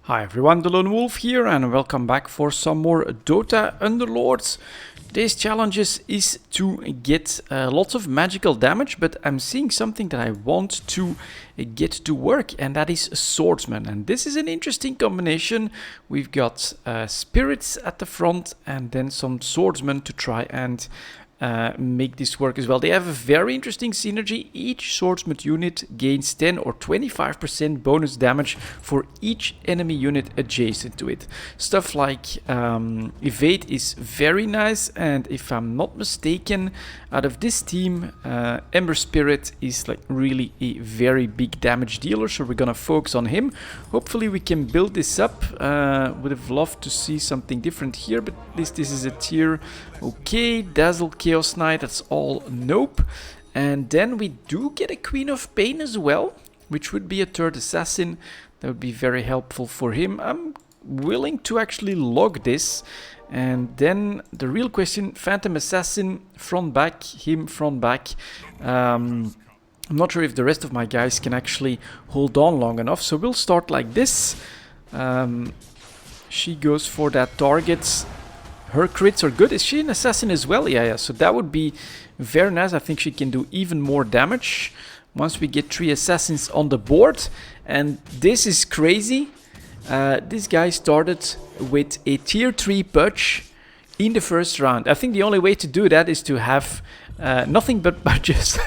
Hi everyone, delonewolf here and welcome back for some more Dota Underlords. Today's challenge is to get lots of magical damage, but I'm seeing something that I want to get to work, and that is Swordsman. And this is an interesting combination. We've got spirits at the front and then some swordsmen to try and make this work as well. They have a very interesting synergy. Each swordsman unit gains 10 or 25% bonus damage for each enemy unit adjacent to it. Stuff like evade is very nice, and if I'm not mistaken, out of this team, Ember Spirit is like really a very big damage dealer, so we're gonna focus on him. Hopefully we can build this up. Would have loved to see something different here, but at least this is a tier. Okay, Dazzle Chaos Knight, that's all nope. And then we do get a Queen of Pain as well, which would be a third assassin. That would be very helpful for him. I'm willing to actually log this. And then the real question, Phantom Assassin, front back, him front back. I'm not sure if the rest of my guys can actually hold on long enough, so we'll start like this. She goes for that target. Her crits are good. Is she an assassin as well? Yeah, so that would be very nice. I think she can do even more damage once we get 3 assassins on the board. And this is crazy. This guy started with a tier 3 pudge in the first round. I think the only way to do that is to have nothing but pudges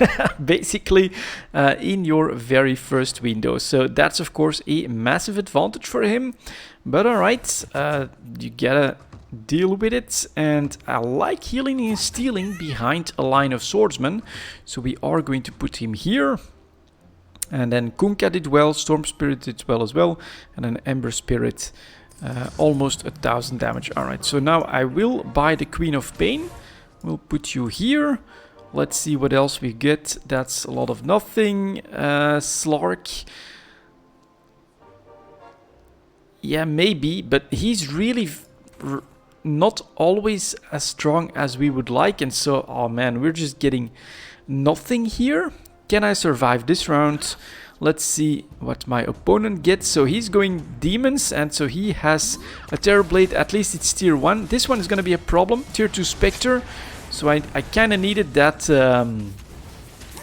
basically in your very first window. So that's of course a massive advantage for him. But alright, you gotta deal with it, and I like healing and stealing behind a line of swordsmen, so we are going to put him here. And then Kunkka did well, Storm Spirit did well as well, and then Ember Spirit almost 1000 damage. Alright, so now I will buy the Queen of Pain. We'll put you here. Let's see what else we get. That's a lot of nothing. Slark. Yeah, maybe, but he's really not always as strong as we would like, and so, oh man, we're just getting nothing here. Can I survive this round? Let's see what my opponent gets. So he's going demons, and so he has a Terrorblade. At least it's tier 1. This one is going to be a problem. Tier 2 Spectre. So I kind of needed that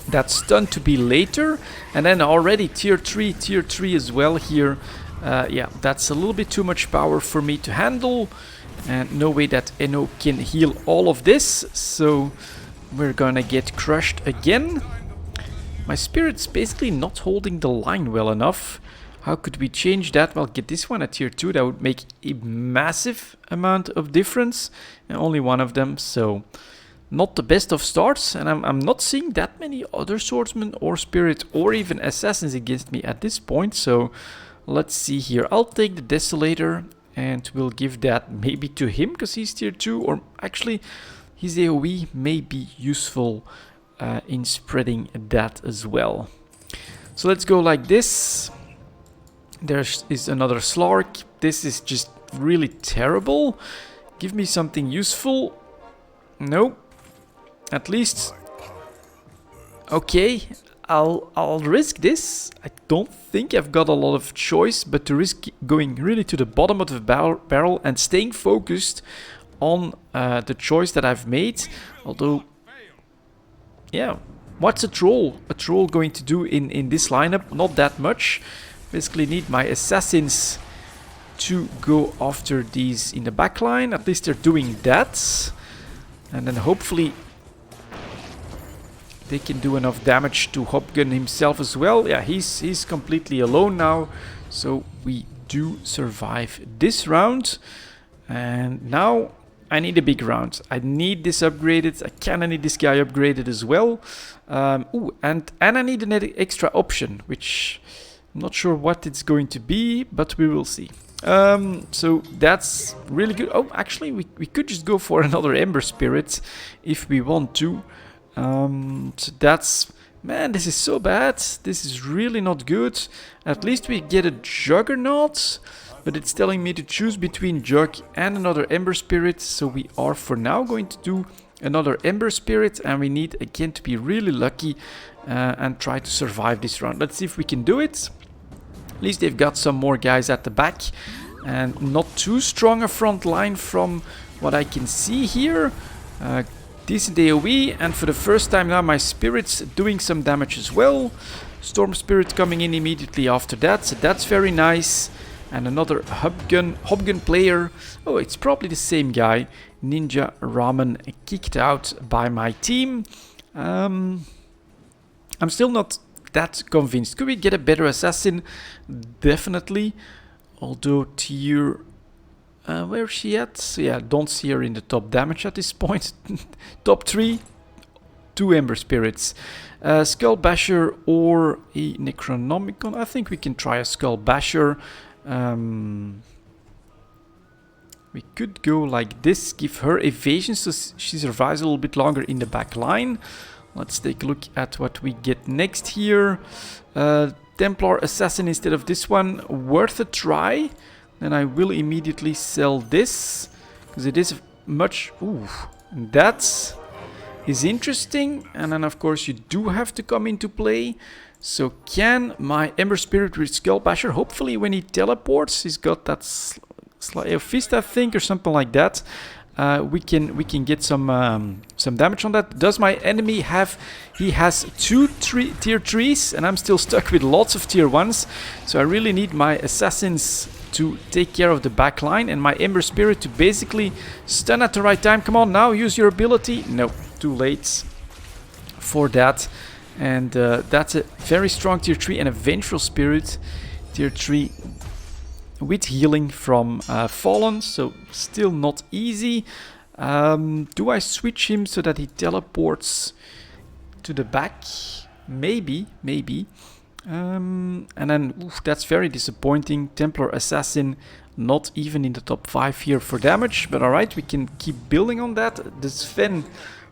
that stun to be later. And then already tier 3 as well here. Yeah, that's a little bit too much power for me to handle. And no way that Eno can heal all of this. So we're gonna get crushed again. My spirit's basically not holding the line well enough. How could we change that? Well, get this one at tier 2. That would make a massive amount of difference. And only one of them, so not the best of starts. And I'm not seeing that many other swordsmen or spirit or even assassins against me at this point. So let's see here. I'll take the Desolator and we'll give that maybe to him because he's tier 2. Or actually, his AoE may be useful in spreading that as well. So let's go like this. There is another Slark. This is just really terrible. Give me something useful. No. At least. Okay. I'll risk this. I don't think I've got a lot of choice, but to risk going really to the bottom of the barrel and staying focused on the choice that I've made. Although, yeah, what's a troll going to do in this lineup? Not that much. Basically need my assassins to go after these in the backline. At least they're doing that. And then hopefully they can do enough damage to Hopgun himself as well. Yeah, he's completely alone now. So we do survive this round. And now I need a big round. I need this upgraded. I kinda need this guy upgraded as well. Ooh, and I need an extra option, which I'm not sure what it's going to be, but we will see. So that's really good. Oh, actually, we could just go for another Ember Spirit if we want to. So that's... Man, this is so bad. This is really not good. At least we get a Juggernaut, but it's telling me to choose between Jug and another Ember Spirit. So we are for now going to do another Ember Spirit, and we need again to be really lucky and try to survive this round. Let's see if we can do it. At least they've got some more guys at the back. And not too strong a front line from what I can see here. Decent AoE, and for the first time now my spirit's doing some damage as well. Storm Spirit coming in immediately after that, so that's very nice. And another Hobgun player. Oh, it's probably the same guy. Ninja Ramen kicked out by my team. I'm still not that convinced. Could we get a better assassin? Definitely. Although tier... where's she at? So yeah, don't see her in the top damage at this point. Top 3, 2 Ember Spirits. Skull Basher or a Necronomicon. I think we can try a Skull Basher. We could go like this, give her evasion so she survives a little bit longer in the back line. Let's take a look at what we get next here. Templar Assassin instead of this one, worth a try. Then I will immediately sell this, because it is much... Ooh, that is interesting. And then of course you do have to come into play. So can my Ember Spirit with Skull Basher, hopefully when he teleports, he's got that Slayer Fist I think, or something like that. We can get some damage on that. Does my enemy have... He has 2 tier 3s and I'm still stuck with lots of tier 1s. So I really need my assassins to take care of the back line and my Ember Spirit to basically stun at the right time. Come on now, use your ability. No, too late for that. And that's a very strong tier 3 and a Vengeful Spirit. Tier 3 with healing from Fallen, so still not easy. Do I switch him so that he teleports to the back? Maybe. And then, oof, that's very disappointing. Templar Assassin not even in the top 5 here for damage. But alright, we can keep building on that. The Sven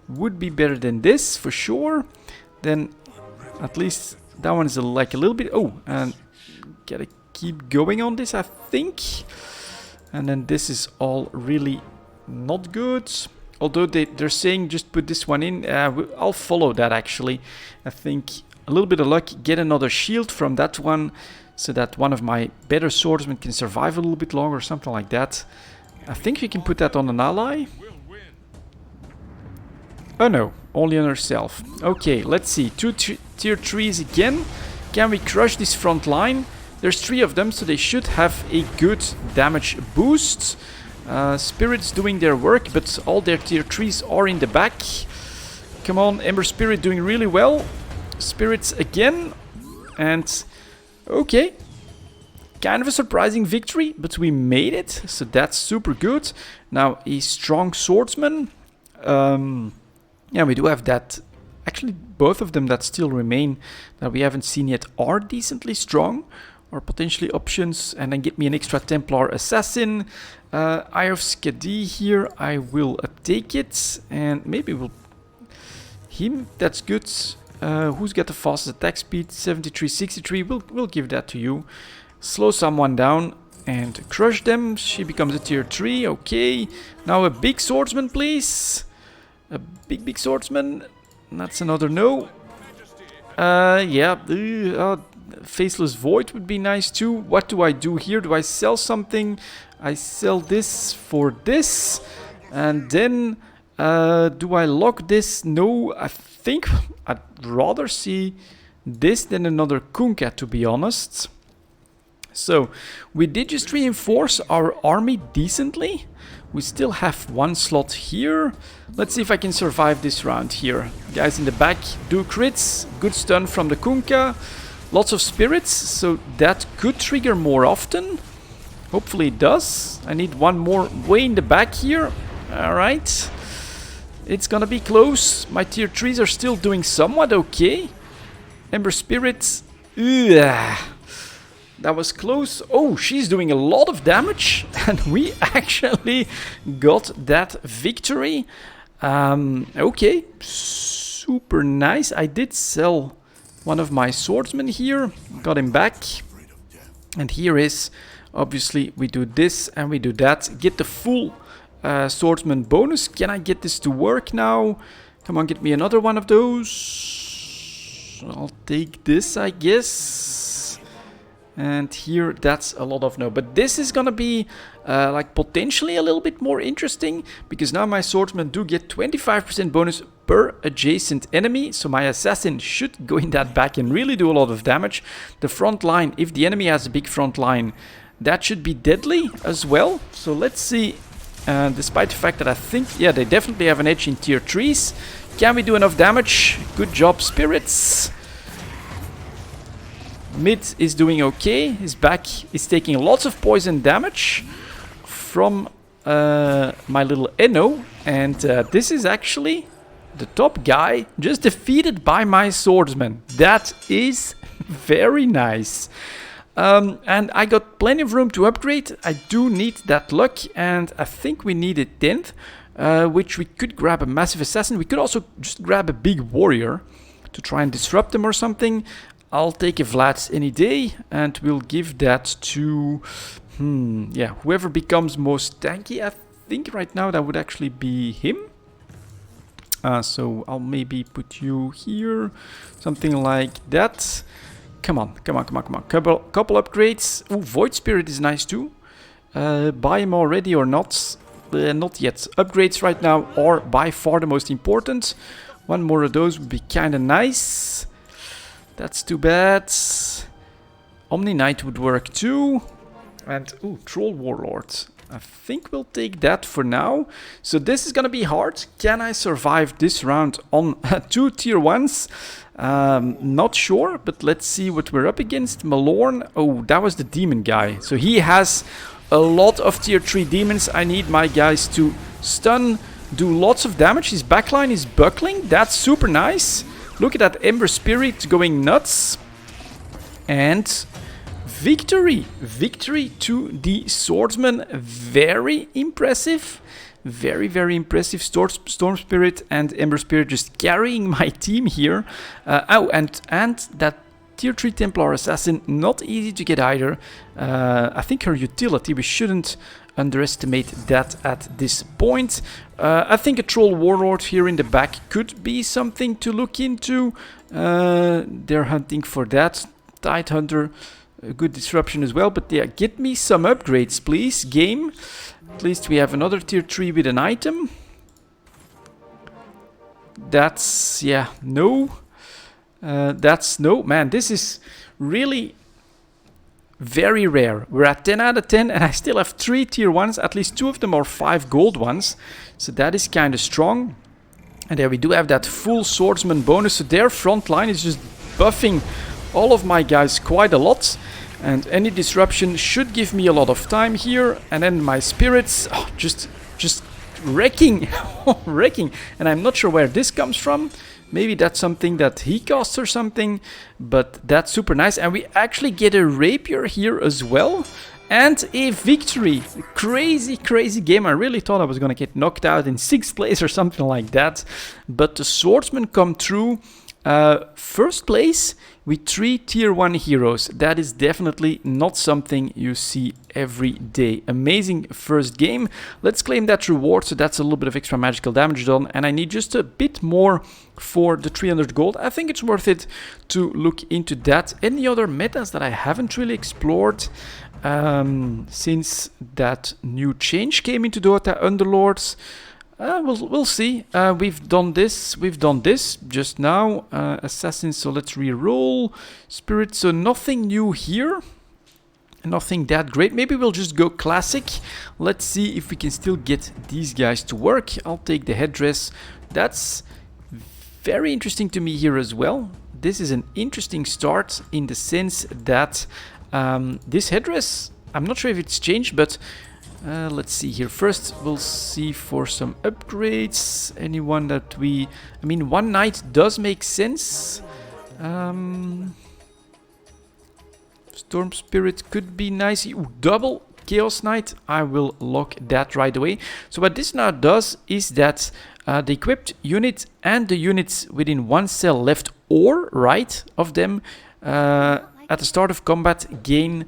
would be better than this, for sure. Then, at least, that one is like a little bit... Oh, and gotta keep going on this, I think. And then this is all really not good. Although they're saying just put this one in. I'll follow that, actually. I think a little bit of luck, get another shield from that one, so that one of my better swordsmen can survive a little bit longer, or something like that. I think we can put that on an ally. Oh no, only on herself. Okay, let's see. 2 tier 3s again. Can we crush this front line? There's 3 of them, so they should have a good damage boost. Spirits doing their work, but all their tier 3s are in the back. Come on, Ember Spirit doing really well. Spirits again. And okay. Kind of a surprising victory, but we made it. So that's super good. Now a strong swordsman. Yeah, we do have that. Actually, both of them that still remain that we haven't seen yet are decently strong. Or potentially options. And then get me an extra Templar Assassin. Eye of Skadi here. I will take it. And maybe we'll... Him, that's good. Who's got the fastest attack speed? 73, 63. We'll give that to you. Slow someone down and crush them. She becomes a tier 3. Okay. Now a big swordsman, please. A big swordsman. That's another no. Yeah. Faceless Void would be nice too. What do I do here? Do I sell something? I sell this for this. And then do I lock this? No, I think I'd rather see this than another Kunkka, to be honest. So we did just reinforce our army decently. We still have 1 slot here. Let's see if I can survive this round here. Guys in the back do crits. Good stun from the Kunkka. Lots of spirits, so that could trigger more often. Hopefully it does. I need 1 more way in the back here. Alright. It's gonna be close. My tier 3s are still doing somewhat okay. Ember Spirits. Ugh. That was close. Oh, she's doing a lot of damage. And we actually got that victory. Okay. Super nice. I did sell one of my swordsmen here. Got him back. And here is, obviously, we do this and we do that. Get the full swordsman bonus. Can I get this to work now? Come on, get me another one of those. I'll take this, I guess. And here, that's a lot of no. But this is gonna be like potentially a little bit more interesting, because now my swordsmen do get 25% bonus per adjacent enemy. So my assassin should go in that back and really do a lot of damage. The front line, if the enemy has a big front line, that should be deadly as well. So let's see, despite the fact that I think, yeah, they definitely have an edge in tier 3s. Can we do enough damage? Good job, spirits. Mid is doing okay. His back is taking lots of poison damage from my little Enno. And this is actually the top guy just defeated by my swordsman. That is very nice. And I got plenty of room to upgrade. I do need that luck, and I think we need a 10th, which we could grab a massive assassin. We could also just grab a big warrior to try and disrupt them or something. I'll take a Vlad any day, and we'll give that to, yeah, whoever becomes most tanky. I think right now that would actually be him. So I'll maybe put you here, something like that. Come on. Couple upgrades. Ooh, Void Spirit is nice too. Buy him already or not? Not yet. Upgrades right now are by far the most important. One more of those would be kind of nice. That's too bad. Omni Knight would work too. And, ooh, Troll Warlord. I think we'll take that for now. So this is gonna be hard. Can I survive this round on 2 tier 1s? Not sure, but let's see what we're up against. Malorn. Oh, that was the demon guy. So he has a lot of tier 3 demons. I need my guys to stun, do lots of damage. His backline is buckling. That's super nice. Look at that Ember Spirit going nuts. And victory. Victory to the swordsman. Very impressive. Very, very impressive. Storm Spirit and Ember Spirit just carrying my team here. Oh, and that tier 3 Templar Assassin, not easy to get either. I think her utility, we shouldn't underestimate that at this point. I think a Troll Warlord here in the back could be something to look into. They're hunting for that. Tide Hunter, a good disruption as well. But yeah, get me some upgrades, please, game. At least we have another tier 3 with an item. That's, yeah, no. That's no. Man, this is really very rare. We're at 10 out of 10 and I still have 3 tier 1s. At least 2 of them are 5 gold ones. So that is kind of strong. And there we do have that full swordsman bonus. So their front line is just buffing all of my guys quite a lot. And any disruption should give me a lot of time here. And then my spirits, just wrecking. Wrecking. And I'm not sure where this comes from. Maybe that's something that he costs or something, but that's super nice. And we actually get a rapier here as well. And a victory. Crazy, crazy game. I really thought I was going to get knocked out in 6th place or something like that. But the swordsmen come through. First place with 3 tier 1 heroes. That is definitely not something you see every day. Amazing first game. Let's claim that reward. So that's a little bit of extra magical damage done. And I need just a bit more for the 300 gold. I think it's worth it to look into that. Any other metas that I haven't really explored since that new change came into Dota Underlords? We'll see. We've done this just now. Assassins, so let's re-roll. Spirit, so nothing new here. Nothing that great. Maybe we'll just go classic. Let's see if we can still get these guys to work. I'll take the headdress. That's very interesting to me here as well. This is an interesting start in the sense that this headdress, I'm not sure if it's changed, but let's see here. First, we'll see for some upgrades. Anyone that we... I mean, one knight does make sense. Storm Spirit could be nice. Ooh, double Chaos Knight. I will lock that right away. So what this now does is that the equipped unit and the units within one cell left or right of them at the start of combat gain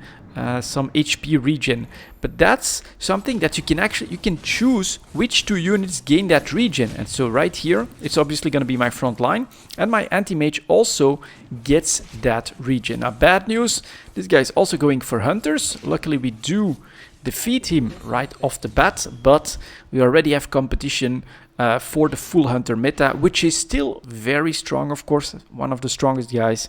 some HP regen, but that's something that you can choose which 2 units gain that regen. And so right here it's obviously going to be my front line, and my anti-mage also gets that regen. Now bad news, this guy is also going for hunters. Luckily we do defeat him right off the bat, but we already have competition for the full hunter meta, which is still very strong. Of course, one of the strongest guys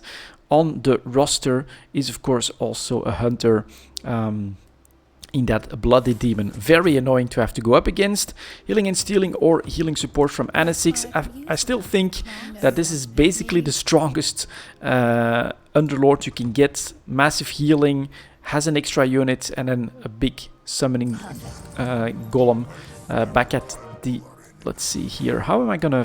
on the roster is of course also a hunter in that bloody demon. Very annoying to have to go up against. Healing and stealing or healing support from Anna6. I still think that this is basically the strongest Underlord you can get. Massive healing, has an extra unit, and then a big summoning golem back at the... Let's see here. How am I gonna...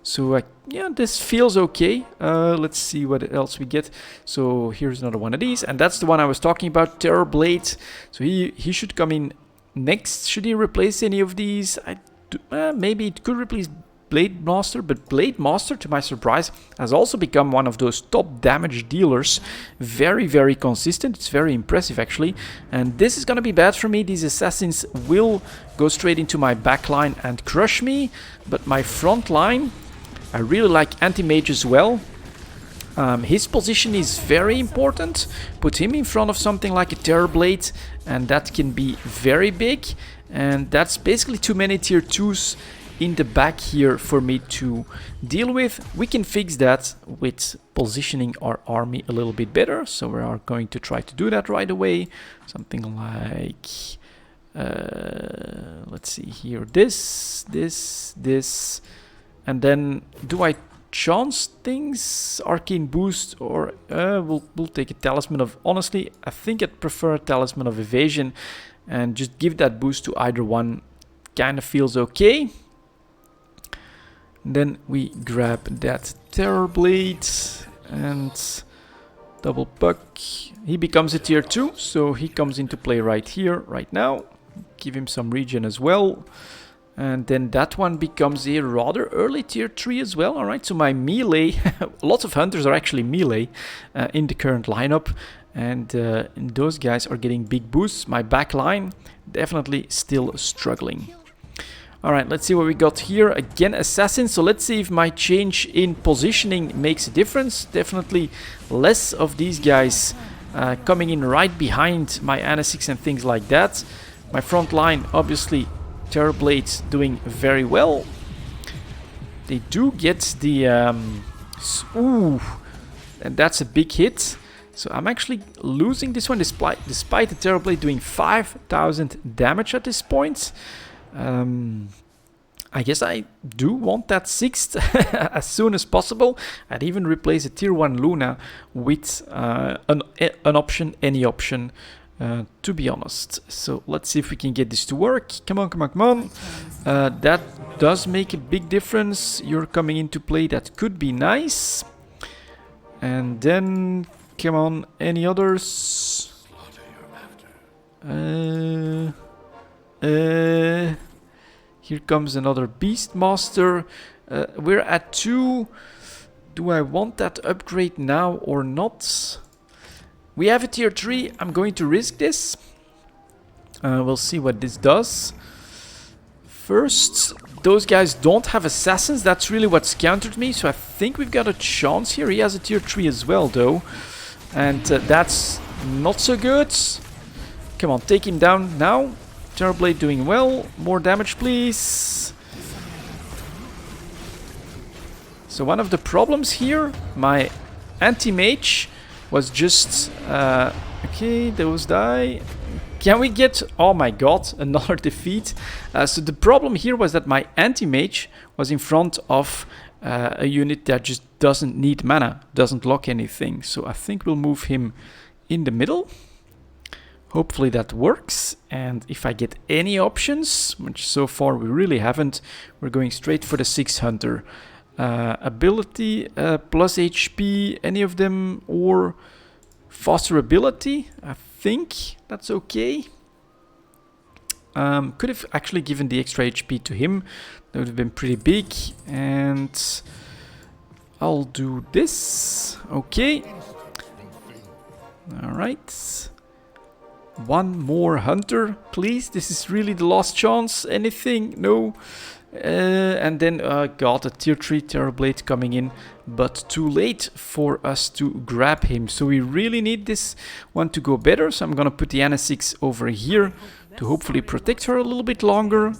So yeah, this feels okay. Let's see what else we get. So here's another one of these, and that's the one I was talking about, Terror Blade. So he should come in next. Should he replace any of these? Maybe it could replace Blade Master, but Blade Master, to my surprise, has also become one of those top damage dealers. Very, very consistent. It's very impressive, actually. And this is going to be bad for me. These assassins will go straight into my back line and crush me. But my front line, I really like Anti-Mage as well. His position is very important. Put him in front of something like a Terror Blade, and that can be very big. And that's basically too many tier 2s in the back here for me to deal with. We can fix that with positioning our army a little bit better, so we are going to try to do that right away. Something like let's see here, this, and then do I chance things? Arcane boost, or we'll take a Talisman of... Honestly, I think I'd prefer a Talisman of Evasion and just give that boost to either one. Kind of feels okay. Then we grab that Terror Blade and double puck. He becomes a tier 2, so he comes into play right here, right now. Give him some regen as well. And then that one becomes a rather early tier 3 as well. Alright, so my melee, lots of hunters are actually melee in the current lineup. And those guys are getting big boosts. My back line definitely still struggling. Alright, let's see what we got here. Again, Assassin. So let's see if my change in positioning makes a difference. Definitely less of these guys coming in right behind my Anna6 and things like that. My front line, obviously, Terror Blades doing very well. They do get the... ooh, and that's a big hit. So I'm actually losing this one despite the Terror Blade doing 5,000 damage at this point. I guess I do want that 6th as soon as possible. I'd even replace a tier 1 Luna with an option, any option, to be honest. So let's see if we can get this to work. Come on, come on, come on. That does make a big difference. You're coming into play. That could be nice. And then, come on, any others? Here comes another Beastmaster. We're at 2. Do I want that upgrade now or not? We have a tier 3. I'm going to risk this. We'll see what this does. First, those guys don't have assassins. That's really what's countered me. So I think we've got a chance here. He has a tier 3 as well, though. And that's not so good. Come on, take him down now. Terror Blade doing well. More damage, please. So one of the problems here, my anti-mage was just... okay, those die. Can we get... Oh my god, another defeat. So the problem here was that my anti-mage was in front of a unit that just doesn't need mana, doesn't lock anything. So I think we'll move him in the middle. Hopefully that works, and if I get any options, which so far we really haven't, we're going straight for the 6 hunter. Ability, plus HP, any of them, or faster ability, I think that's okay. Could have actually given the extra HP to him, that would have been pretty big, and I'll do this, okay. Alright. One more hunter, please. This is really the last chance. Anything? No. And then, God, a tier 3 Terrorblade coming in, but too late for us to grab him. So we really need this one to go better. So I'm gonna put the Ana 6 over here to hopefully protect her a little bit longer.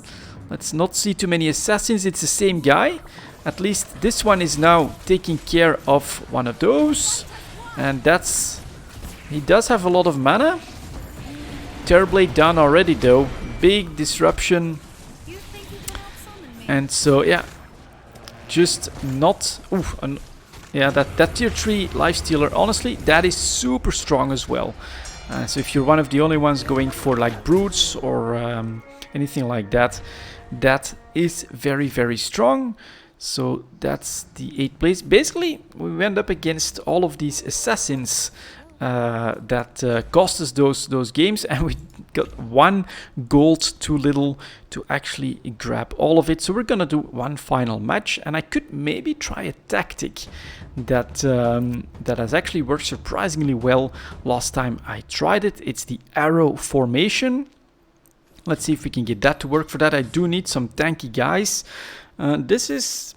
Let's not see too many assassins. It's the same guy. At least this one is now taking care of one of those. And that's... he does have a lot of mana. Terrorblade down already though. Big disruption. And so, yeah. Just not... oof, yeah, that tier 3 lifestealer, honestly, that is super strong as well. So if you're one of the only ones going for like brutes or anything like that, that is very, very strong. So that's the 8th place. Basically, we went up against all of these assassins that cost us those games, and we got 1 gold too little to actually grab all of it. So we're gonna do one final match, and I could maybe try a tactic that that has actually worked surprisingly well last time I tried it. It's the arrow formation. Let's see if we can get that to work. For that, I do need some tanky guys. This is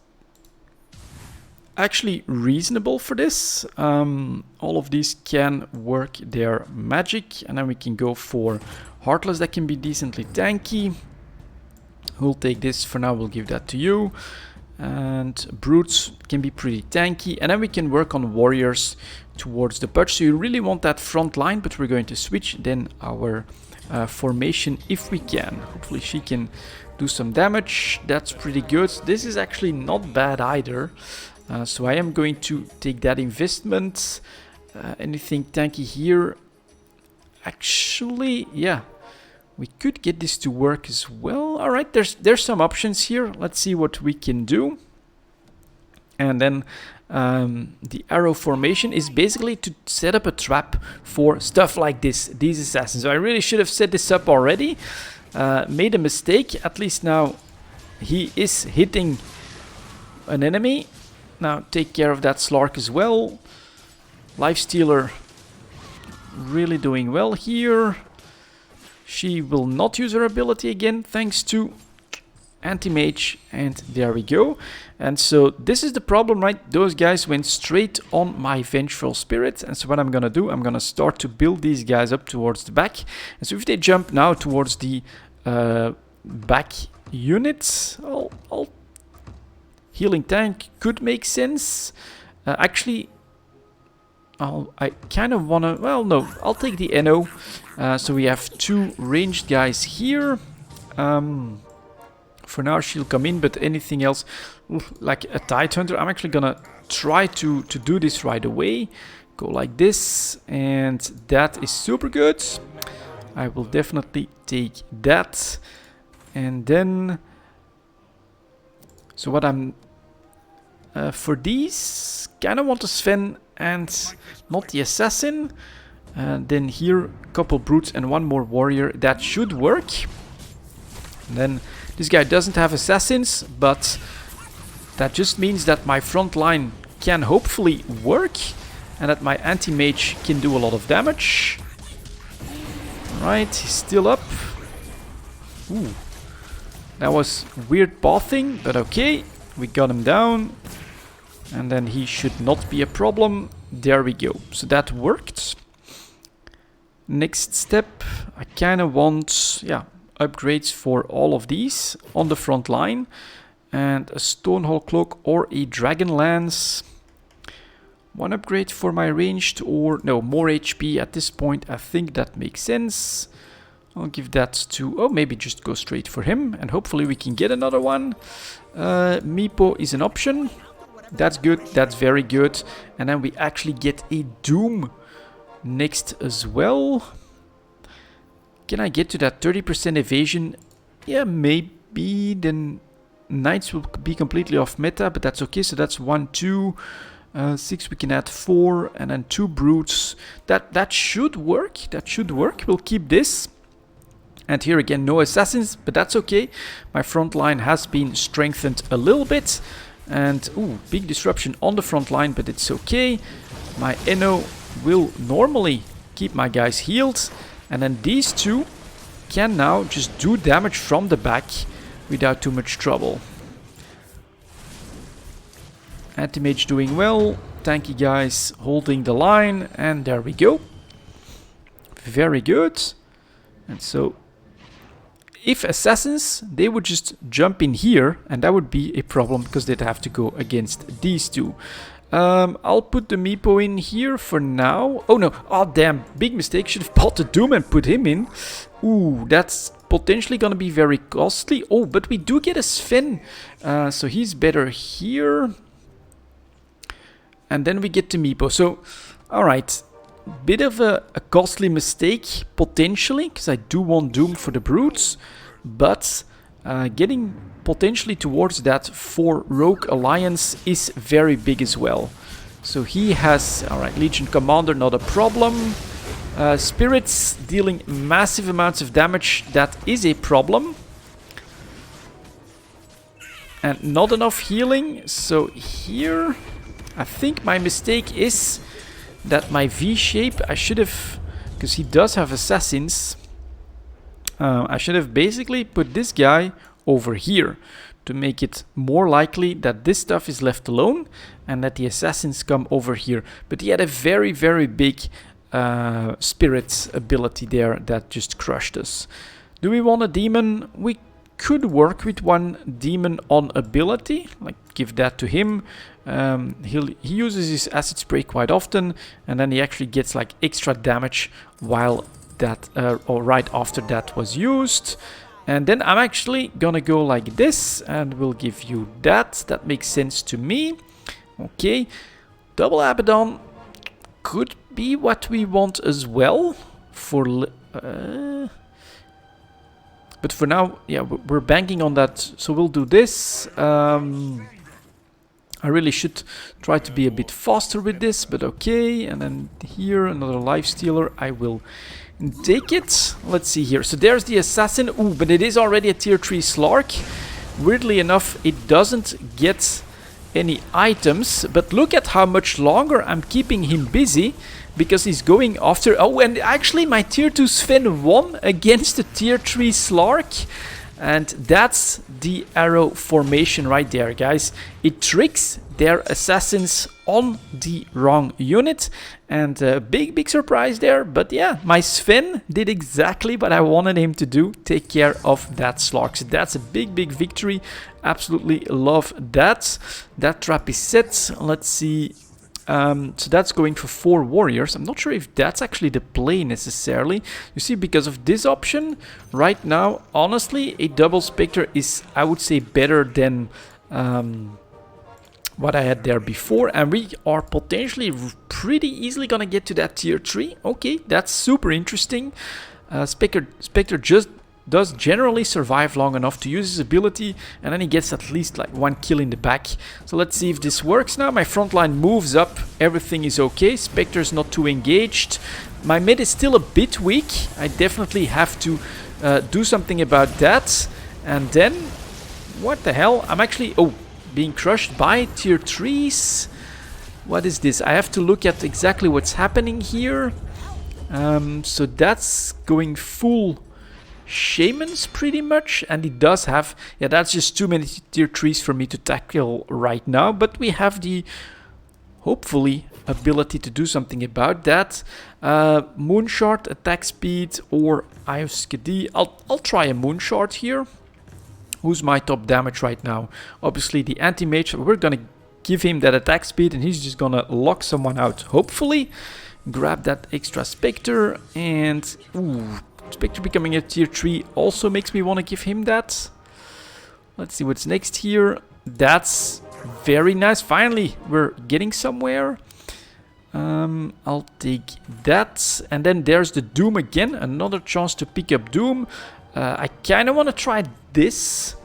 actually reasonable for this. All of these can work their magic, and then we can go for Heartless that can be decently tanky. We'll take this for now, we'll give that to you. And Brutes can be pretty tanky, and then we can work on Warriors towards the Pudge. So you really want that front line, but we're going to switch then our formation if we can. Hopefully she can do some damage. That's pretty good. This is actually not bad either. So I am going to take that investment. Anything tanky here? Actually, yeah, we could get this to work as well. All right, there's some options here. Let's see what we can do. And then the arrow formation is basically to set up a trap for stuff like this, these assassins. So I really should have set this up already. Made a mistake. At least now he is hitting an enemy. Now take care of that Slark as well. Lifestealer really doing well here. She will not use her ability again thanks to Anti-Mage, and there we go. And so this is the problem, right? Those guys went straight on my Vengeful Spirit, and so what I'm gonna do, I'm gonna start to build these guys up towards the back. And so if they jump now towards the back units, I'll healing tank could make sense. Actually, I kind of wanna, well no, I'll take the NO. So we have 2 ranged guys here. For now she'll come in, but anything else, like a Tide Hunter, I'm actually gonna try to do this right away. Go like this, and that is super good. I will definitely take that. And then, so what I'm, for these, kind of want to Sven and not the Assassin. Then here, a couple Brutes and 1 more Warrior, that should work. And then this guy doesn't have assassins, but that just means that my front line can hopefully work and that my anti-mage can do a lot of damage. Alright, he's still up. Ooh, that was weird pathing, but okay, we got him down. And then he should not be a problem. There we go. So that worked. Next step, I kind of want, yeah, upgrades for all of these on the front line, and a Stonehall Cloak or a Dragon Lance. 1 upgrade for my ranged, or no, more HP at this point. I think that makes sense. I'll give that to, oh, maybe just go straight for him, and hopefully we can get another one. Meepo is an option. That's good, that's very good. And then we actually get a Doom next as well. Can I get to that 30% evasion? Yeah, maybe. Then Knights will be completely off meta, but that's okay. So that's 1, 2, 6. We can add 4, and then 2 Brutes. That should work. That should work. We'll keep this. And here again, no assassins, but that's okay. My front line has been strengthened a little bit. And, ooh, big disruption on the front line, but it's okay. My NO will normally keep my guys healed. And then these two can now just do damage from the back without too much trouble. Anti-mage doing well. Tanky guys holding the line. And there we go. Very good. And so, if assassins, they would just jump in here, and that would be a problem because they'd have to go against these two. I'll put the Meepo in here for now. Oh no, oh damn, big mistake, should have bought the Doom and put him in. Ooh, that's potentially gonna be very costly. Oh, but we do get a Sven, so he's better here. And then we get the Meepo, so, alright. Bit of a costly mistake, potentially, because I do want Doom for the Brutes, but getting potentially towards that 4 Rogue Alliance is very big as well. So he has, alright, Legion Commander, not a problem. Spirits dealing massive amounts of damage, that is a problem. And not enough healing, so here, I think my mistake is that my V-shape, I should have, because he does have assassins, I should have basically put this guy over here to make it more likely that this stuff is left alone and that the assassins come over here. But he had a very, very big spirit ability there that just crushed us. Do we want a demon? We could work with one demon on ability, like give that to him. He uses his acid spray quite often, and then he actually gets like extra damage while that or right after that was used. And then I'm actually gonna go like this, and we'll give you that. That makes sense to me. Okay, double Abaddon could be what we want as well for. But for now, yeah, we're banking on that, so we'll do this. I really should try to be a bit faster with this, but okay. And then here, another life stealer. I will take it. Let's see here. So there's the assassin. Ooh, but it is already a tier 3 Slark. Weirdly enough, it doesn't get any items, but look at how much longer I'm keeping him busy, because he's going after... Oh, and actually my tier 2 Sven won against the tier 3 Slark. And that's the arrow formation right there, guys. It tricks their assassins on the wrong unit. And big surprise there. But yeah, my Sven did exactly what I wanted him to do. Take care of that Slark. So that's a big victory. Absolutely love that. That trap is set. Let's see. So that's going for 4 warriors. I'm not sure if that's actually the play necessarily. You see, because of this option, right now, honestly, a double Spectre is, I would say, better than what I had there before. And we are potentially pretty easily gonna get to that tier 3. Okay, that's super interesting. Spectre just does generally survive long enough to use his ability, and then he gets at least like 1 kill in the back. So let's see if this works now. My front line moves up, everything is okay. Spectre's not too engaged. My mid is still a bit weak. I definitely have to do something about that. And then, what the hell? I'm actually, being crushed by tier 3s. What is this? I have to look at exactly what's happening here. So that's going full Shamans pretty much, and he does have, yeah, that's just too many tier 3s for me to tackle right now, but we have the, hopefully, ability to do something about that. Moonshard, attack speed, or Ioskadi. I'll try a Moonshard here. Who's my top damage right now? Obviously the anti-mage. We're gonna give him that attack speed, and he's just gonna lock someone out, hopefully. Grab that extra Spectre, and ooh, Spectre becoming a tier 3 also makes me want to give him that. Let's see what's next here. That's very nice. Finally, we're getting somewhere. I'll take that. And then there's the Doom again. Another chance to pick up Doom. I kind of want to try this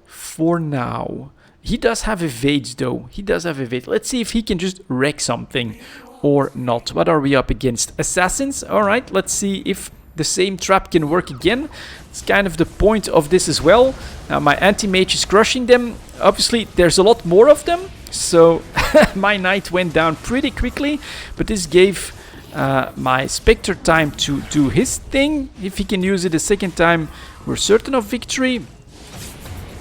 for now. He does have evades though. He does have evade. Let's see if he can just wreck something or not. What are we up against? Assassins? Alright, let's see if the same trap can work again. It's kind of the point of this as well. Now my anti-mage is crushing them. Obviously there's a lot more of them, so my knight went down pretty quickly, but this gave my Spectre time to do his thing. If he can use it a second time, we're certain of victory.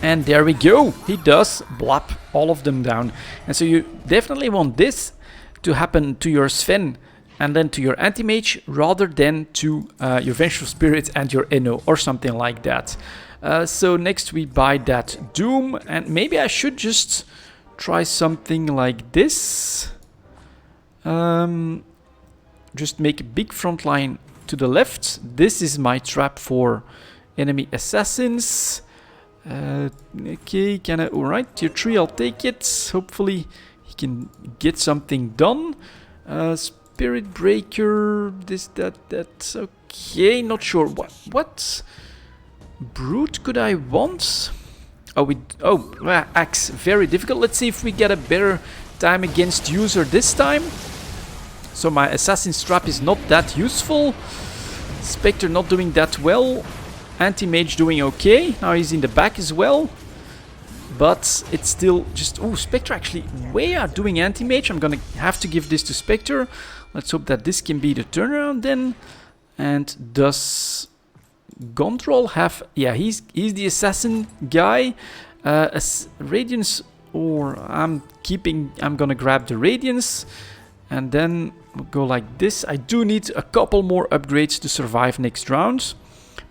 And there we go. He does blop all of them down. And so you definitely want this to happen to your Sven and then to your Anti-Mage rather than to your Vengeful Spirit and your Enno or something like that. So next we buy that Doom, and maybe I should just try something like this. Just make a big front line to the left. This is my trap for enemy assassins. Okay, alright, tier 3, I'll take it. Hopefully he can get something done. Spirit Breaker, this, that, okay, not sure. What brute could I want? Axe, very difficult. Let's see if we get a better time against user this time. So my Assassin's Trap is not that useful. Spectre not doing that well. Anti-Mage doing okay. Now he's in the back as well. But it's still just... Oh, Spectre actually way out doing Anti-Mage. I'm gonna have to give this to Spectre. Let's hope that this can be the turnaround then. And does Gondrol have... Yeah, he's the assassin guy. Radiance, or I'm gonna grab the Radiance. And then we'll go like this. I do need a couple more upgrades to survive next round.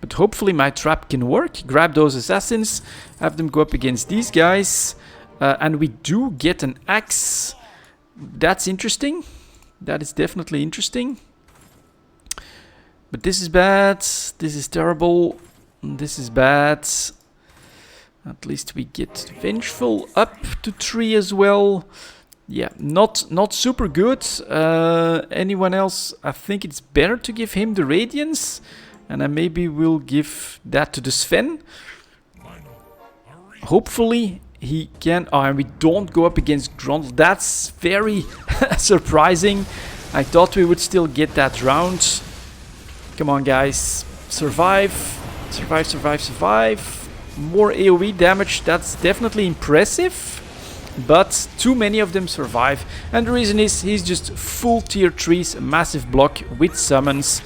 But hopefully my trap can work. Grab those assassins, have them go up against these guys. And we do get an axe. That's interesting. That is definitely interesting. But this is bad. This is terrible. This is bad. At least we get Vengeful up to 3 as well. Yeah, not super good. Anyone else? I think it's better to give him the Radiance. And I maybe will give that to the Sven. Hopefully he can... Oh, and we don't go up against Grondel. That's very surprising. I thought we would still get that round. Come on, guys. Survive. Survive, survive, survive. More AoE damage. That's definitely impressive. But too many of them survive. And the reason is he's just full tier 3s, massive block with summons.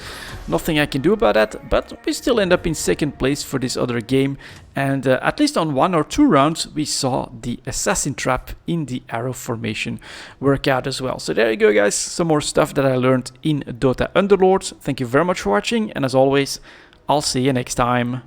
Nothing I can do about that, but we still end up in second place for this other game. And at least on 1 or 2 rounds, we saw the Assassin Trap in the arrow formation work out as well. So there you go, guys. Some more stuff that I learned in Dota Underlords. Thank you very much for watching. And as always, I'll see you next time.